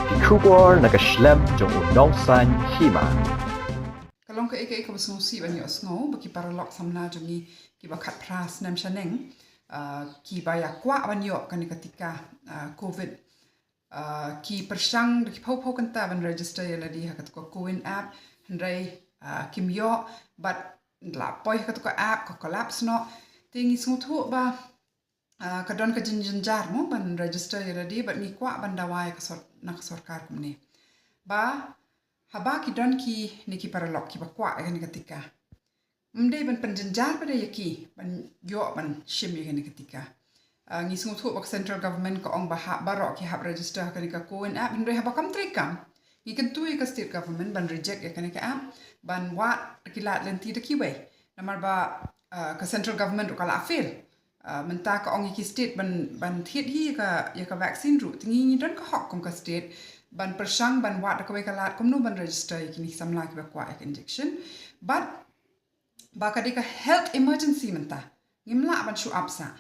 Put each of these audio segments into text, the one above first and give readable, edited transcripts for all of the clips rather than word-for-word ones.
Kubor nakaslem jong unongsan Hima. Kalong ka ika basngusi ban yo snow baki paralok samna jongi kiba khat pras nam shaneng kiba ya Kwah ban yo kan ketika covid ki persang ki pau kan ta ban register ya ladi hakat ko Kowin app Hynrei kim yo but la poi hakat ko app ko collapse no tingi smutu ba kadon ka Jynjar mo ban register ya ladi but ni Kwah ban dawai ka sort nak sorkar kumni ba haba ki don ki niki paralok ki ba Kwah kan ketika mde ban Jynjar pada yaki ban yo ban shim ya kan ketika ngi sungut ho bak central government ko ong bahak barok ki hab register kan ka Kowin app Hynrei haba kam trekam ngi kentui ka state government ban reject ya kan ka app ban wat kilat lenti de kiwe namar ba ka central government kala fail menta ka ong ki state ban thiet hi ka ya ka vaccine ru tingi ni don ka hok kom ka state ban persang ban wat ka we kalat kom no ban register ki ni samla ki ba Kwah injection but ba ka dika health emergency menta ngimla ban shu apsa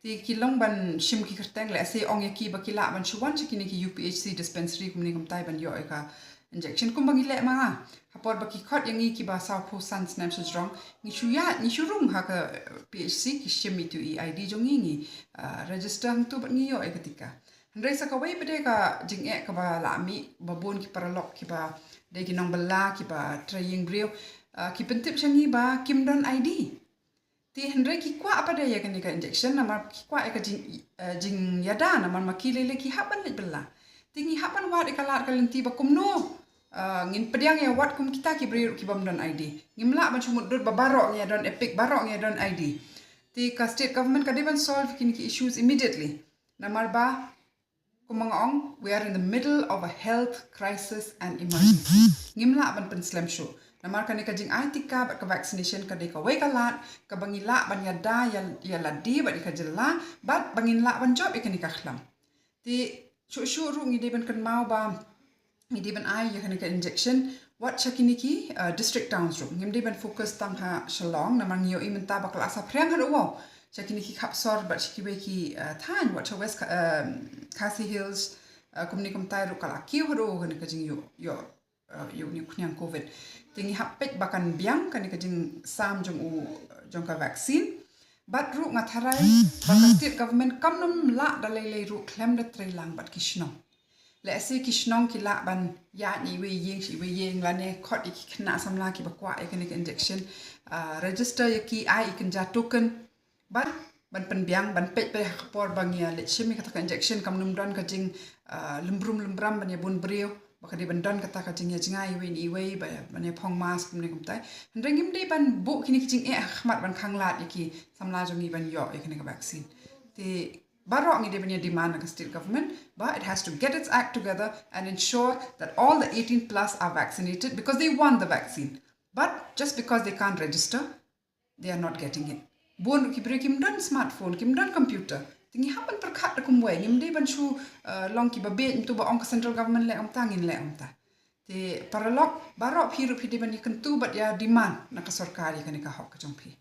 ti kilong ban shim ki Kyrteng le se ong ki ba kila ban shu wan chiki ni ki UPHC dispensary kum ni kum tai ban yo ka injection kum bangi le ma hapor ba ki khot yang ki ba South Post Sun snam so strong ni shu ya ni shu rum ha ka PHC ki shim mi tu EID jong ni register hang tu ban ngi yo ketika Hynrei sa ka wei pede ka jing e ka ba la mi ba bon ki paralok ki ba de ki nong bala ki ba trying brio ki pentip changi ba kim don ID ti Hynrei ki Kwah apa dia kan ka injection namar ki Kwah ka jing yada namar makilele ki haban le bela tingi haban wa de kalat kalenti ba kumno ngin pediang ya wat kum kita ki beri ki bam don ID ngimla ban chumut dot ba barok ya don epic barok ya don ID ti ka state government ka deban solve kini ki issues immediately namar ba kumangong we are in the middle of a health crisis and emergency ngimla ban pen slam show namar kan ka jing Tika ba ka vaccination ka de ka we kalat ka bangila ban yada ya ladi ba ka jella bat bangin la ban job ikan ka khlam ti shu ru ngi de ban kan mau ba ngi de ban ai ya kan ka injection what chakini ki district towns ru ngim de ban focus tang ha shalong namar ngi yo imenta ba kala sa phrang ha wo chakini ki khapsor ba chiki we ki than what west Khasi Hills kumni kum tai ru kala ki ho ro kan ka jing yo ni kunyang covid tingi hapet bakan biang kan ka jing sam jong u jong ka vaccine bat ru ngatharai bakan state government kamnum la dalai ru klem de trailang bat kishnong le se kishnong ki la ban ya ni we yeng shi we yeng la ne khot ki khna samla ki ba Kwah kan ka injection register ya ki ai kan ja token bat ban pen biang ban pet pe por bangia le shimi kata injection kamnum don ka jing lumbram ban ya bun brio baka di bandon kata ka jing ya jingai we ni we ba ban ya phong mask kum ni kum tai hendring de ban bu kini jing e khmat ban khanglat yaki samla jongi ban yo yakini ka vaccine ti barok ni de ban ya demand ka state government but it has to get its act together and ensure that all the 18 plus are vaccinated because they want the vaccine but just because they can't register they are not getting it bon ki bre kim don smartphone kim don computer tingi hapan perkhat kum we ngim de ban chu long ki ba be tu ba ong central government le om tangin le om ta te paralok barok phiru phidi ban kan tu bat ya demand na ka sarkari kan ka hok ka jong phi